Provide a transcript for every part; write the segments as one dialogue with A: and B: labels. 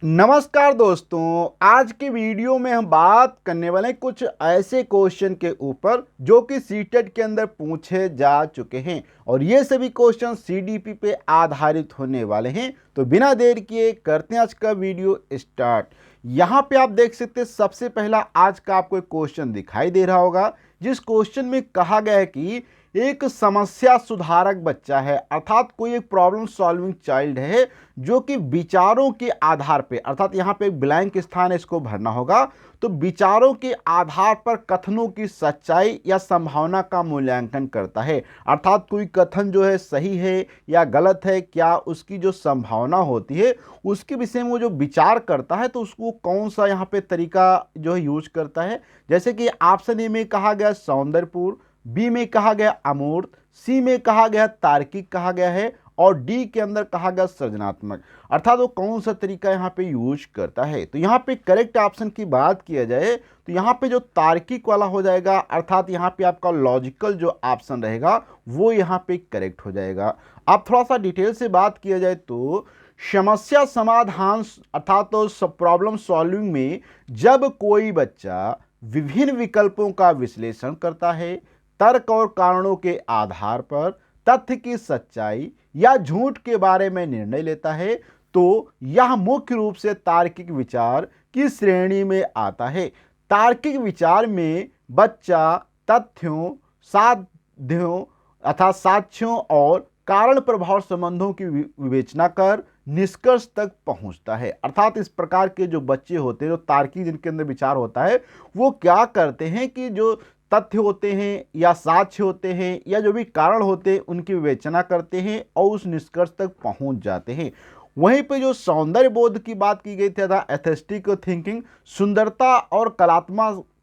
A: नमस्कार दोस्तों। आज के वीडियो में हम बात करने वाले हैं कुछ ऐसे क्वेश्चन के ऊपर जो कि सीटेट के अंदर पूछे जा चुके हैं और ये सभी क्वेश्चन सीडीपी पे आधारित होने वाले हैं। तो बिना देर किए करते हैं आज का वीडियो स्टार्ट। यहाँ पे आप देख सकते हैं सबसे पहला आज का आपको एक क्वेश्चन दिखाई दे रहा होगा जिस क्वेश्चन में कहा गया है कि एक समस्या सुधारक बच्चा है, अर्थात कोई एक प्रॉब्लम सॉल्विंग चाइल्ड है जो कि विचारों के आधार पे, अर्थात यहाँ पे एक ब्लैंक स्थान है, इसको भरना होगा। तो विचारों के आधार पर कथनों की सच्चाई या संभावना का मूल्यांकन करता है, अर्थात कोई कथन जो है सही है या गलत है, क्या उसकी जो संभावना होती है उसके विषय में वो जो विचार करता है तो उसको कौन सा यहाँ पे तरीका जो है यूज करता है। जैसे कि ऑप्शन ए में कहा गया सौंदर्यपूर्ण, बी में कहा गया अमूर्त, सी में कहा गया तार्किक कहा गया है और डी के अंदर कहा गया सृजनात्मक, अर्थात वो कौन सा तरीका यहाँ पे यूज करता है। तो यहाँ पे करेक्ट ऑप्शन की बात किया जाए तो यहाँ पे जो तार्किक वाला हो जाएगा, अर्थात यहाँ पे आपका लॉजिकल जो ऑप्शन रहेगा वो यहाँ पे करेक्ट हो जाएगा। अब थोड़ा सा डिटेल से बात किया जाए तो समस्या समाधान अर्थात तो प्रॉब्लम सॉल्विंग में जब कोई बच्चा विभिन्न विकल्पों का विश्लेषण करता है, तर्क और कारणों के आधार पर तथ्य की सच्चाई या झूठ के बारे में निर्णय लेता है, तो यह मुख्य रूप से तार्किक विचार की श्रेणी में आता है। तार्किक विचार में बच्चा तथ्यों, साध्यों अर्थात साक्ष्यों और कारण प्रभाव संबंधों की विवेचना कर निष्कर्ष तक पहुंचता है। अर्थात इस प्रकार के जो बच्चे होते हैं, जो तार्किक जिनके अंदर विचार होता है, वो क्या करते हैं कि जो तथ्य होते हैं या साक्ष्य होते हैं या जो भी कारण होते हैं उनकी विवेचना करते हैं और उस निष्कर्ष तक पहुंच जाते हैं। वहीं पे जो सौंदर्य बोध की बात की गई थी, एस्थेटिक थिंकिंग, सुंदरता और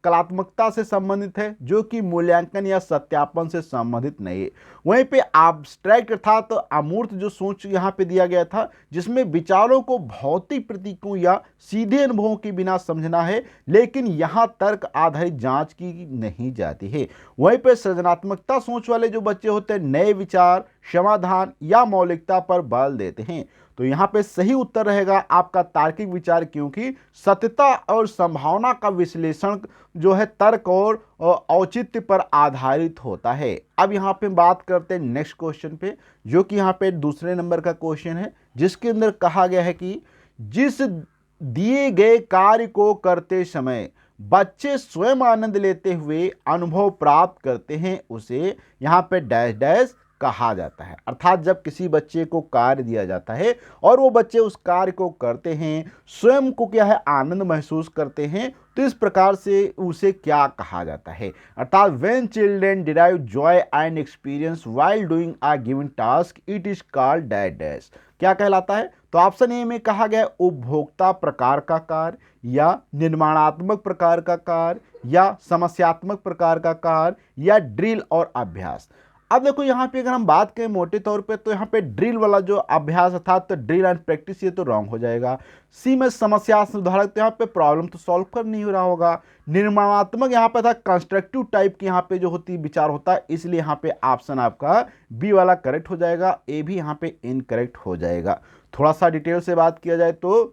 A: कलात्मकता से संबंधित है जो कि मूल्यांकन या सत्यापन से संबंधित नहीं है। वहीं पे एब्स्ट्रैक्ट अर्थात तो अमूर्त जो सोच यहाँ पे दिया गया था जिसमें विचारों को भौतिक प्रतीकों या सीधे अनुभवों के बिना समझना है, लेकिन यहाँ तर्क आधारित जांच की नहीं जाती है। वहीं पे सृजनात्मकता सोच वाले जो बच्चे होते हैं नए विचार, समाधान या मौलिकता पर बल देते हैं। तो यहाँ पे सही उत्तर रहेगा आपका तार्किक विचार, क्योंकि सत्यता और संभावना का विश्लेषण जो है तर्क और औचित्य पर आधारित होता है। अब यहाँ पे बात करते हैं नेक्स्ट क्वेश्चन पे, जो कि यहाँ पे दूसरे नंबर का क्वेश्चन है जिसके अंदर कहा गया है कि जिस दिए गए कार्य को करते समय बच्चे स्वयं आनंद लेते हुए अनुभव प्राप्त करते हैं उसे यहाँ पे डैश डैश कहा जाता है। अर्थात जब किसी बच्चे को कार्य दिया जाता है और वो बच्चे उस कार्य को करते हैं, स्वयं को क्या है आनंद महसूस करते हैं, तो इस प्रकार से उसे क्या कहा जाता है। अर्थात when children derive Joy and experience while doing a given task it is called dash dash, क्या कहलाता है। तो ऑप्शन ए में कहा गया उपभोक्ता प्रकार का कार्य या निर्माणात्मक प्रकार का कार्य या समस्यात्मक प्रकार का कार्य या ड्रिल और अभ्यास। अब देखो यहाँ पे अगर हम बात करें मोटे तौर पे तो यहाँ पे ड्रिल वाला जो अभ्यास अर्थात तो ड्रिल एंड प्रैक्टिस, ये तो रॉन्ग हो जाएगा। सी में समस्या सुधारक, तो यहाँ पे प्रॉब्लम तो सॉल्व कर नहीं हो रहा होगा। निर्माणात्मक यहाँ पे था कंस्ट्रक्टिव टाइप की यहाँ पे जो होती विचार होता है, इसलिए यहाँ पे ऑप्शन आपका बी वाला करेक्ट हो जाएगा, ए भी यहाँ पे इनकरेक्ट हो जाएगा। थोड़ा सा डिटेल से बात किया जाए तो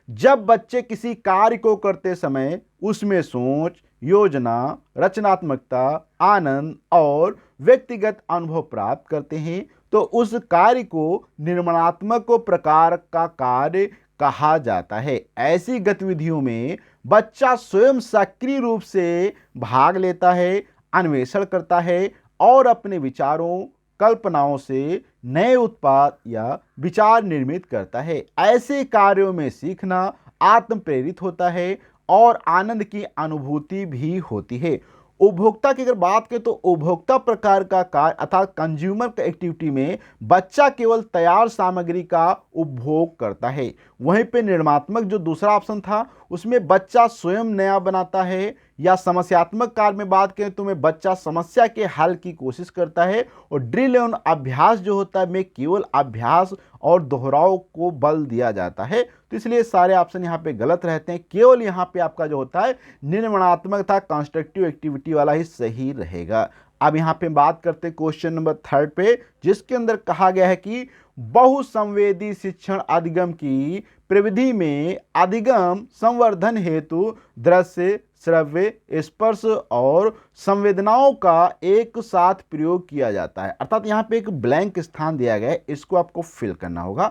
A: जब बच्चे किसी कार्य को करते समय उसमें सोच, योजना, रचनात्मकता, आनंद और व्यक्तिगत अनुभव प्राप्त करते हैं तो उस कार्य को निर्माणात्मक प्रकार का कार्य कहा जाता है। ऐसी गतिविधियों में बच्चा स्वयं सक्रिय रूप से भाग लेता है, अन्वेषण करता है और अपने विचारों, कल्पनाओं से नए उत्पाद या विचार निर्मित करता है। ऐसे कार्यों में सीखना आत्म प्रेरित होता है और आनंद की अनुभूति भी होती है। उपभोक्ता की अगर बात करें तो उपभोक्ता प्रकार का कार्य अर्थात कंज्यूमर एक्टिविटी में बच्चा केवल तैयार सामग्री का उपभोग करता है। वहीं पे निर्माणात्मक जो दूसरा ऑप्शन था उसमें बच्चा स्वयं नया बनाता है, या समस्यात्मक कार्य में बात करें तो में बच्चा समस्या के हल की कोशिश करता है। और ड्रिल एवं अभ्यास जो होता है में केवल अभ्यास और दोहराव को बल दिया जाता है। तो इसलिए सारे ऑप्शन यहाँ पे गलत रहते हैं, केवल यहाँ पे आपका जो होता है निर्माणात्मक था कंस्ट्रक्टिव एक्टिविटी वाला ही सही रहेगा। अब यहाँ पे बात करते हैं क्वेश्चन नंबर 3 पे, जिसके अंदर कहा गया है कि बहुसंवेदी शिक्षण अधिगम की प्रविधि में अधिगम संवर्धन हेतु दृश्य, श्रव्य, स्पर्श और संवेदनाओं का एक साथ प्रयोग किया जाता है। अर्थात यहाँ पे एक ब्लैंक स्थान दिया गया है, इसको आपको फिल करना होगा।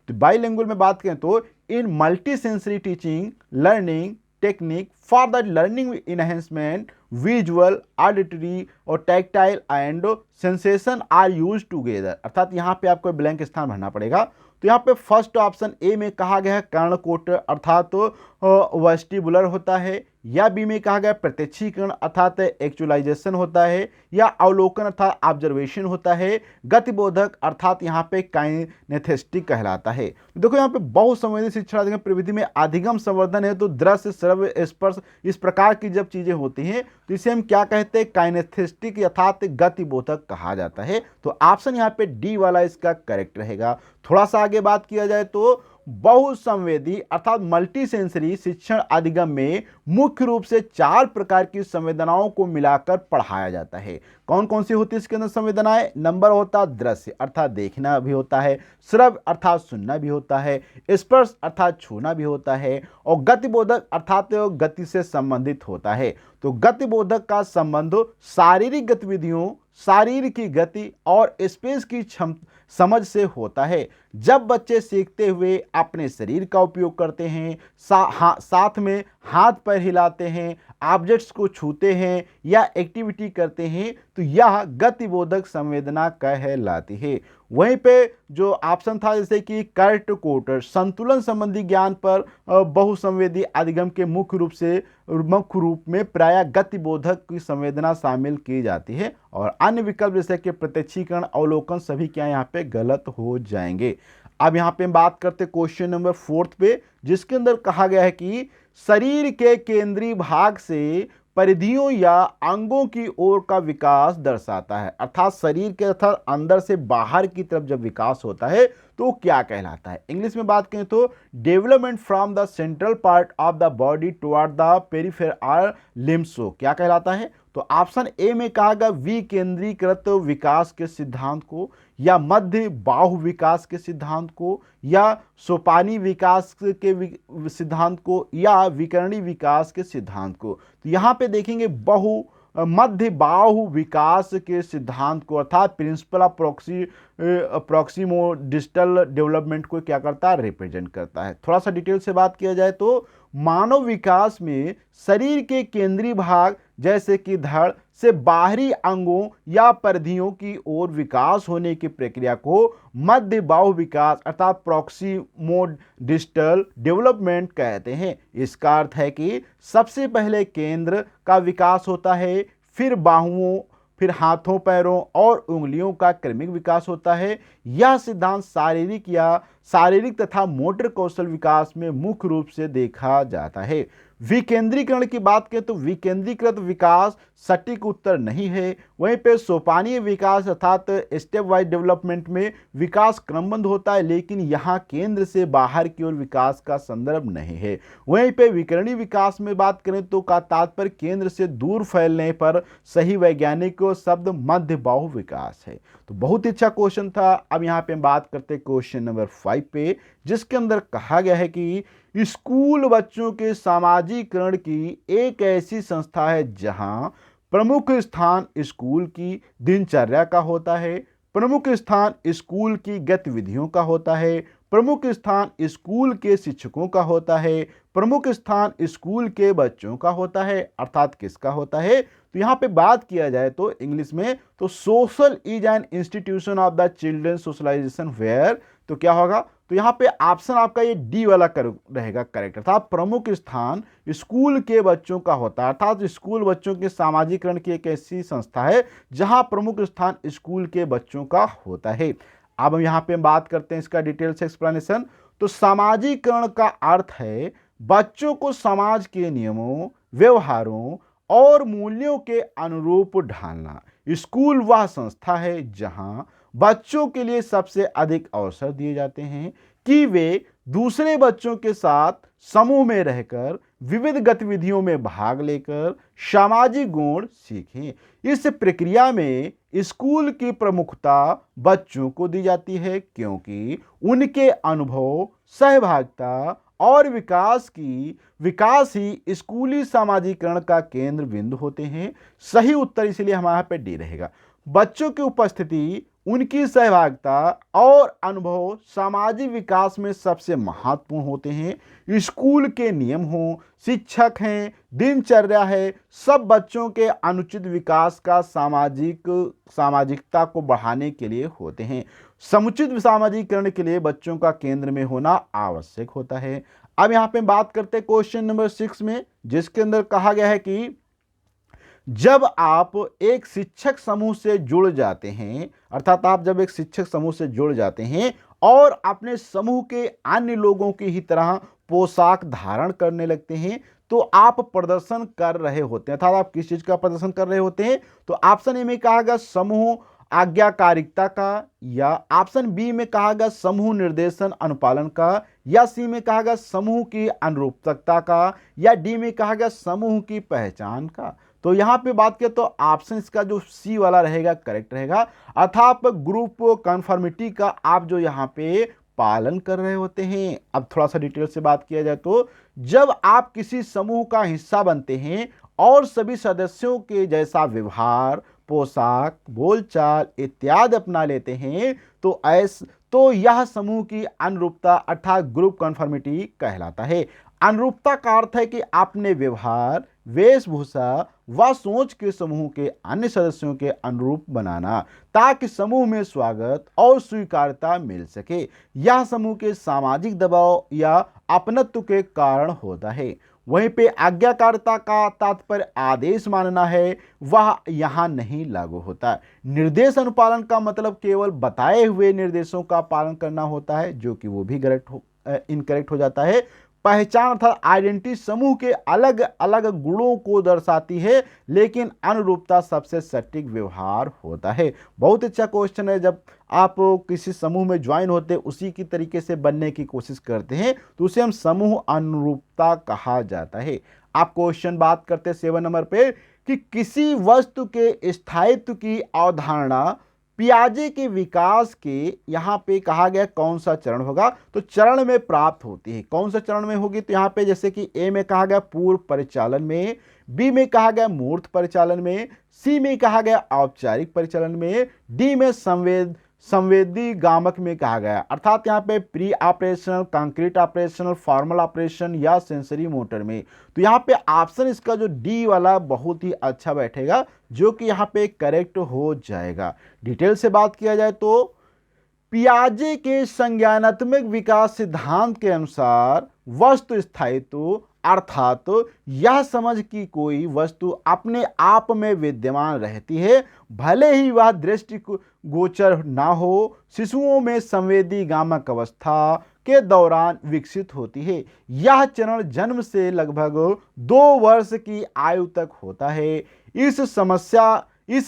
A: तो बाइलिंगुअल में बात करें तो इन multi sensory teaching learning technique for the learning enhancement visual, auditory और tactile and sensation are use together. अर्थात यहाँ पे आपको ब्लैंक स्थान भरना पड़ेगा। तो यहाँ पे फर्स्ट ऑप्शन ए में कहा गया है कर्णकोट अर्थात वेस्टिबुलर होता है, या बी में कहा गया प्रत्यक्षीकरण अर्थात एक्चुअलाइजेशन होता है, या अवलोकन अर्थात ऑब्जर्वेशन होता है, गतिबोधक अर्थात यहाँ पे काइनेस्थेटिक कहलाता है। देखो यहाँ पे बहुसंवेदी शिक्षण प्रविधि में अधिगम संवर्धन है तो दृश्य, श्रव्य, स्पर्श इस प्रकार की जब चीजें होती हैं तो इसे हम क्या कहते हैं, काइनेस्थेटिक अर्थात गतिबोधक कहा जाता है। तो ऑप्शन यहाँ पे डी वाला इसका करेक्ट रहेगा। थोड़ा सा आगे बात किया जाए तो बहुसंवेदी अर्थात मल्टी सेंसरी शिक्षण अधिगम में मुख्य रूप से 4 प्रकार की संवेदनाओं को मिलाकर पढ़ाया जाता है। कौन कौन सी होती है इसके अंदर संवेदनाएं? नंबर होता दृश्य अर्थात देखना भी होता है, श्रव्य अर्थात सुनना भी होता है, स्पर्श अर्थात छूना भी होता है, और गतिबोधक अर्थात गति से संबंधित होता है। तो गतिबोधक का संबंध शारीरिक गतिविधियों, शरीर की गति और स्पेस की समझ से होता है। जब बच्चे सीखते हुए अपने शरीर का उपयोग करते हैं, साथ में हाथ पैर हिलाते हैं, ऑब्जेक्ट्स को छूते हैं या एक्टिविटी करते हैं तो यह गतिबोधक संवेदना कहलाती है। वहीं पे जो ऑप्शन था जैसे कि कर्ट कोटर संतुलन संबंधी ज्ञान पर बहुसंवेदी अधिगम के मुख्य रूप में प्रायः गतिबोधक की संवेदना शामिल की जाती है, और अन्य विकल्प जैसे कि प्रत्यक्षीकरण, अवलोकन सभी क्या यहाँ पे गलत हो जाएंगे। अब यहाँ पे हम बात करते क्वेश्चन नंबर 4 पे, जिसके अंदर कहा गया है कि शरीर के केंद्रीय भाग से परिधियों या अंगों की ओर का विकास दर्शाता है। अर्थात शरीर के अर्थात अंदर से बाहर की तरफ जब विकास होता है तो क्या कहलाता है? इंग्लिश में बात करें तो development from the central part of the body toward the peripheral limbs क्या कहलाता है? तो ऑप्शन ए में कहा गया विकेंद्रीकृत विकास के सिद्धांत को, या मध्य बाहु विकास के सिद्धांत को, या सोपानी विकास के सिद्धांत को, या विकर्णी विकास के सिद्धांत को। तो यहाँ पे देखेंगे मध्य बाहु विकास के सिद्धांत को अर्थात principle of proximo digital development को क्या करता है, रिप्रेजेंट करता है। थोड़ा सा डिटेल से बात किया जाए तो मानव विकास में शरीर के केंद्रीय भाग जैसे कि धड़ से बाहरी अंगों या परिधियों की ओर विकास होने की प्रक्रिया को मध्य बाहु विकास अर्थात प्रॉक्सिमो डिजिटल डेवलपमेंट कहते हैं। इसका अर्थ है कि सबसे पहले केंद्र का विकास होता है, फिर बाहुओं, फिर हाथों, पैरों और उंगलियों का क्रमिक विकास होता है। यह सिद्धांत शारीरिक तथा मोटर कौशल विकास में मुख्य रूप से देखा जाता है। विकेंद्रीकरण की बात करें तो विकेंद्रीकृत विकास सटीक उत्तर नहीं है। वहीं पे सोपानीय विकास अर्थात स्टेप वाइज डेवलपमेंट में विकास क्रमबद्ध होता है, लेकिन यहाँ केंद्र से बाहर की ओर विकास का संदर्भ नहीं है। वहीं पे विकर्णी विकास में बात करें तो का तात्पर्य केंद्र से दूर फैलने पर सही वैज्ञानिक शब्द मध्य बाहु विकास है। तो बहुत ही अच्छा क्वेश्चन था। अब यहाँ पे हम बात करते हैं क्वेश्चन नंबर 5 पे, जिसके अंदर कहा गया है कि स्कूल बच्चों के सामाजिकरण की एक ऐसी संस्था है जहां प्रमुख स्थान स्कूल की दिनचर्या का होता है, प्रमुख स्थान स्कूल की गतिविधियों का होता है, प्रमुख स्थान स्कूल के शिक्षकों का होता है, प्रमुख स्थान स्कूल के बच्चों का होता है। अर्थात किसका होता है? तो यहाँ पे बात किया जाए तो इंग्लिश में तो social is an institution of the children socialization where, तो क्या होगा? तो यहाँ पे ऑप्शन आपका ये डी वाला रहेगा करेक्ट। अर्थात प्रमुख स्थान स्कूल के बच्चों का होता है, अर्थात स्कूल बच्चों के सामाजिकरण की एक ऐसी संस्था है जहां प्रमुख स्थान स्कूल के बच्चों का होता है। अब हम यहाँ पे बात करते हैं इसका डिटेल से एक्सप्लेनेशन। तो सामाजिकरण का अर्थ है बच्चों को समाज के नियमों, व्यवहारों और मूल्यों के अनुरूप ढालना। स्कूल वह संस्था है जहां बच्चों के लिए सबसे अधिक अवसर दिए जाते हैं कि वे दूसरे बच्चों के साथ समूह में रहकर विविध गतिविधियों में भाग लेकर सामाजिक गुण सीखें। इस प्रक्रिया में स्कूल की प्रमुखता बच्चों को दी जाती है क्योंकि उनके अनुभव, सहभागिता और विकास ही स्कूली सामाजिकरण का केंद्र बिंदु होते हैं। सही उत्तर इसलिए हमारे यहाँ पे डी रहेगा। बच्चों की उपस्थिति, उनकी सहभागिता और अनुभव सामाजिक विकास में सबसे महत्वपूर्ण होते हैं। स्कूल के नियम हों, शिक्षक हैं, दिनचर्या है, सब बच्चों के अनुचित विकास का सामाजिकता को बढ़ाने के लिए होते हैं। समुचित सामाजिकरण के लिए बच्चों का केंद्र में होना आवश्यक होता है। अब यहाँ पे बात करते हैं क्वेश्चन नंबर 6 में, जिसके अंदर कहा गया है कि जब आप एक शिक्षक समूह से जुड़ जाते हैं, अर्थात आप जब एक शिक्षक समूह से जुड़ जाते हैं और अपने समूह के अन्य लोगों की ही तरह पोशाक धारण करने लगते हैं, तो आप प्रदर्शन कर रहे होते हैं। अर्थात आप किस चीज का प्रदर्शन कर रहे होते हैं? तो ऑप्शन ए में कहा गया समूह आज्ञाकारिता का, या ऑप्शन बी में कहा गया समूह निर्देशन अनुपालन का, या सी में कहा गया समूह की अनुरूपता का, या डी में कहा गया समूह की पहचान का। तो यहां पे बात करें तो ऑप्शन इसका जो सी वाला रहेगा करेक्ट रहेगा, अर्थात ग्रुप कन्फर्मिटी का आप जो यहां पे पालन कर रहे होते हैं। अब थोड़ा सा डिटेल से बात किया जाए तो जब आप किसी समूह का हिस्सा बनते हैं और सभी सदस्यों के जैसा व्यवहार, पोशाक, बोलचाल इत्यादि अपना लेते हैं, तो यह समूह की अनुरूपता अर्थात ग्रुप कन्फर्मिटी कहलाता है। अनुरूपता का अर्थ है कि अपने व्यवहार, वेशभूषा व सोच के समूह के अन्य सदस्यों के अनुरूप बनाना, ताकि समूह में स्वागत और स्वीकार्यता मिल सके। यह समूह के सामाजिक दबाव या अपनत्व के कारण होता है। वहीं पे आज्ञाकारिता का तात्पर्य आदेश मानना है, वह यहां नहीं लागू होता। निर्देश अनुपालन का मतलब केवल बताए हुए निर्देशों का पालन करना होता है, जो कि वो भी इनकरेक्ट हो जाता है। पहचान अर्थात आइडेंटिटी समूह के अलग अलग गुणों को दर्शाती है, लेकिन अनुरूपता सबसे सटीक व्यवहार होता है। बहुत अच्छा क्वेश्चन है। जब आप किसी समूह में ज्वाइन होते उसी की तरीके से बनने की कोशिश करते हैं तो उसे हम समूह अनुरूपता कहा जाता है। आप क्वेश्चन बात करते हैं 7 नंबर पे कि किसी वस्तु के स्थायित्व की अवधारणा पियाजे के विकास के यहाँ पे कहा गया कौन सा चरण होगा? तो चरण में प्राप्त होती है। कौन सा चरण में होगी? तो यहाँ पे जैसे कि ए में कहा गया पूर्व परिचालन में, बी में कहा गया मूर्त परिचालन में, सी में कहा गया औपचारिक परिचालन में, डी में संवेदी गामक में कहा गया। अर्थात यहाँ पे pre operational, concrete operational, formal operation या सेंसरी मोटर में। तो यहाँ पे ऑप्शन इसका जो डी वाला बहुत ही अच्छा बैठेगा, जो कि यहाँ पे करेक्ट हो जाएगा। डिटेल से बात किया जाए तो पियाजे के संज्ञानात्मक विकास सिद्धांत के अनुसार वस्तु स्थायित्व अर्थात यह समझ कि कोई वस्तु अपने आप में विद्यमान रहती है, भले ही वह दृष्टि गोचर ना हो, शिशुओं में संवेदी गामक अवस्था के दौरान विकसित होती है। यह चरण जन्म से लगभग 2 वर्ष की आयु तक होता है। इस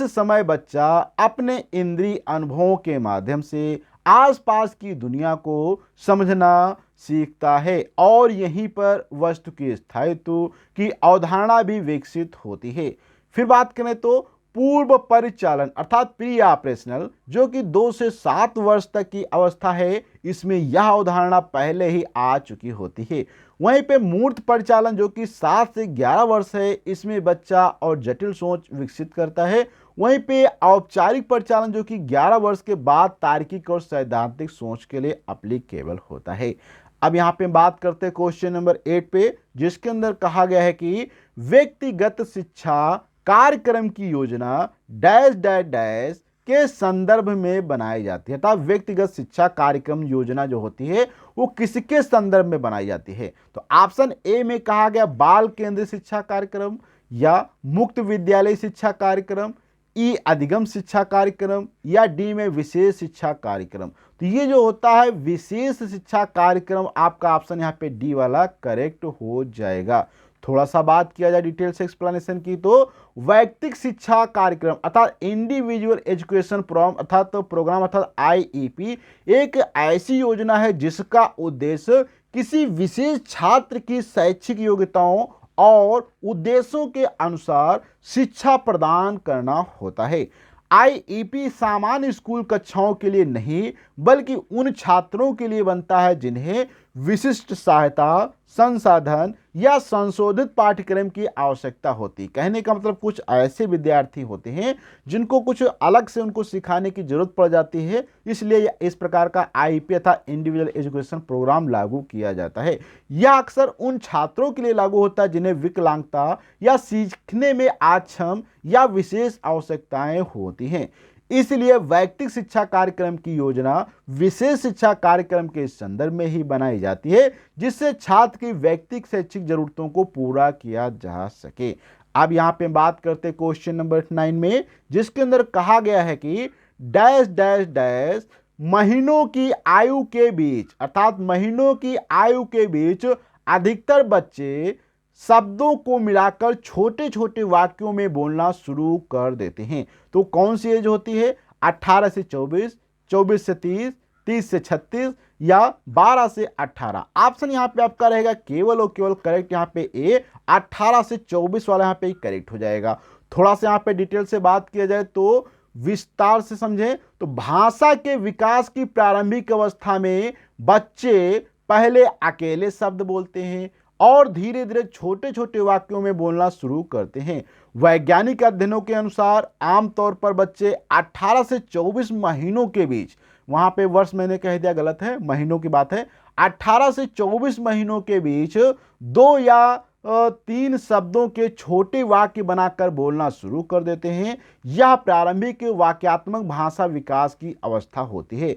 A: समय बच्चा अपने इंद्रिय अनुभवों के माध्यम से आसपास की दुनिया को समझना सीखता है और यहीं पर वस्तु के स्थायित्व की अवधारणा भी विकसित होती है। फिर बात करें तो पूर्व परिचालन अर्थात प्री ऑपरेशनल, जो कि 2 से 7 वर्ष तक की अवस्था है, इसमें यह अवधारणा पहले ही आ चुकी होती है। वहीं पे मूर्त परिचालन जो कि 7 से 11 वर्ष है, इसमें बच्चा और जटिल सोच विकसित करता है। वहीं पे औपचारिक परिचालन जो कि 11 वर्ष के बाद तार्किक और सैद्धांतिक सोच के लिए एप्लीकेबल होता है। अब यहाँ पे बात करते हैं क्वेश्चन नंबर 8 पे, जिसके अंदर कहा गया है कि व्यक्तिगत शिक्षा कार्यक्रम की योजना डैश डैश डैश के संदर्भ में बनाई जाती है। अर्थात व्यक्तिगत शिक्षा कार्यक्रम योजना जो होती है वो किसके संदर्भ में बनाई जाती है? तो ऑप्शन ए में कहा गया बाल केंद्रीय शिक्षा कार्यक्रम, या मुक्त विद्यालय शिक्षा कार्यक्रम, ई अधिगम शिक्षा कार्यक्रम, या डी में विशेष शिक्षा कार्यक्रम। तो ये जो होता है विशेष शिक्षा कार्यक्रम, आपका ऑप्शन यहाँ पे डी वाला करेक्ट हो जाएगा। थोड़ा सा बात किया जाए डिटेल से एक्सप्लेनेशन की तो वैयक्तिक शिक्षा कार्यक्रम अर्थात इंडिविजुअल एजुकेशन प्रोग्राम अर्थात IEP एक ऐसी योजना है जिसका उद्देश्य किसी विशेष छात्र की शैक्षिक योग्यताओं और उद्देश्यों के अनुसार शिक्षा प्रदान करना होता है। IEP सामान्य स्कूल कक्षाओं के लिए नहीं बल्कि उन छात्रों के लिए बनता है जिन्हें विशिष्ट सहायता, संसाधन या संशोधित पाठ्यक्रम की आवश्यकता होती। कहने का मतलब कुछ ऐसे विद्यार्थी होते हैं जिनको कुछ अलग से उनको सिखाने की जरूरत पड़ जाती है, इसलिए इस प्रकार का आईपी अर्थात इंडिविजुअल एजुकेशन प्रोग्राम लागू किया जाता है। यह अक्सर उन छात्रों के लिए लागू होता है जिन्हें विकलांगता या सीखने में अक्षम या विशेष आवश्यकताएं होती हैं। इसलिए वैयक्तिक शिक्षा कार्यक्रम की योजना विशेष शिक्षा कार्यक्रम के संदर्भ में ही बनाई जाती है, जिससे छात्र की व्यक्तिगत शैक्षिक जरूरतों को पूरा किया जा सके। अब यहां पे बात करते हैं क्वेश्चन नंबर 9 में, जिसके अंदर कहा गया है कि डैश डैश डैश महीनों की आयु के बीच अर्थात महीनों की आयु के बीच अधिकतर बच्चे शब्दों को मिलाकर छोटे छोटे वाक्यों में बोलना शुरू कर देते हैं। तो कौन सी एज होती है? 18 से 24, 24 से 30, 30 से 36 या 12 से 18। ऑप्शन यहां पे आपका रहेगा केवल और केवल करेक्ट यहां पे ए, 18 से 24 वाला यहां पे करेक्ट हो जाएगा। थोड़ा सा यहां पे डिटेल से बात किया जाए तो विस्तार से समझें तो भाषा के विकास की प्रारंभिक अवस्था में बच्चे पहले अकेले शब्द बोलते हैं और धीरे धीरे छोटे छोटे वाक्यों में बोलना शुरू करते हैं। वैज्ञानिक अध्ययनों के अनुसार आमतौर पर बच्चे 18 से 24 महीनों के बीच, वहां पे वर्ष मैंने कह दिया गलत है, महीनों की बात है, 18 से 24 महीनों के बीच 2 या 3 शब्दों के छोटे वाक्य बनाकर बोलना शुरू कर देते हैं। यह प्रारंभिक वाक्यात्मक भाषा विकास की अवस्था होती है।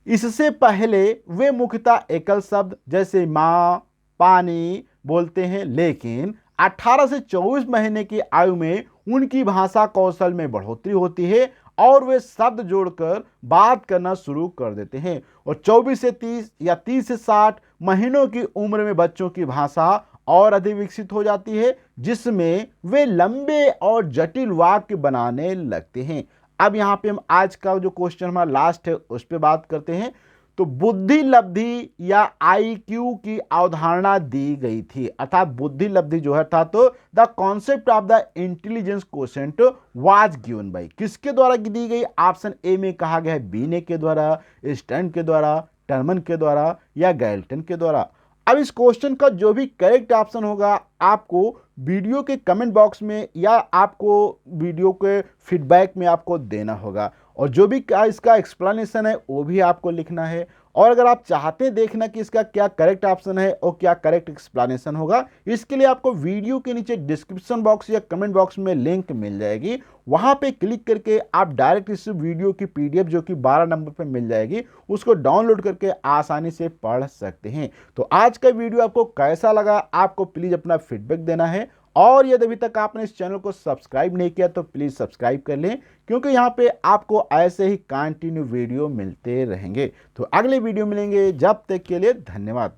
A: इससे पहले वे मुख्यतः एकल शब्द जैसे माँ, पानी बोलते हैं, लेकिन 18 से 24 महीने की आयु में उनकी भाषा कौशल में बढ़ोतरी होती है और वे शब्द जोड़कर बात करना शुरू कर देते हैं। और 24 से 30 या 30 से 60 महीनों की उम्र में बच्चों की भाषा और अधिक विकसित हो जाती है, जिसमें वे लंबे और जटिल वाक्य बनाने लगते हैं। अब यहां पे हम आज का जो क्वेश्चन हमारा लास्ट है उस पर बात करते हैं। तो बुद्धि लब्धि या आईक्यू की अवधारणा दी गई थी, अर्थात बुद्धि लब्धि जो है था तो the concept of the intelligence quotient was given by, किसके द्वारा दी गई? ऑप्शन ए में कहा गया है बीने के द्वारा, स्टर्न के द्वारा, टर्मन के द्वारा या गैल्टन के द्वारा। अब इस क्वेश्चन का जो भी करेक्ट ऑप्शन होगा आपको वीडियो के कमेंट बॉक्स में या आपको वीडियो के फीडबैक में आपको देना होगा, और जो भी इसका एक्सप्लेनेशन है वो भी आपको लिखना है। और अगर आप चाहते हैं देखना कि इसका क्या करेक्ट ऑप्शन है और क्या करेक्ट एक्सप्लेनेशन होगा, इसके लिए आपको वीडियो के नीचे डिस्क्रिप्शन बॉक्स या कमेंट बॉक्स में लिंक मिल जाएगी। वहां पे क्लिक करके आप डायरेक्ट इस वीडियो की पीडीएफ जो कि 12 नंबर पे मिल जाएगी उसको डाउनलोड करके आसानी से पढ़ सकते हैं। तो आज का वीडियो आपको कैसा लगा आपको प्लीज अपना फीडबैक देना है, और यदि अभी तक आपने इस चैनल को सब्सक्राइब नहीं किया तो प्लीज सब्सक्राइब कर लें, क्योंकि यहाँ पे आपको ऐसे ही कंटिन्यू वीडियो मिलते रहेंगे। तो अगले वीडियो मिलेंगे, जब तक के लिए धन्यवाद।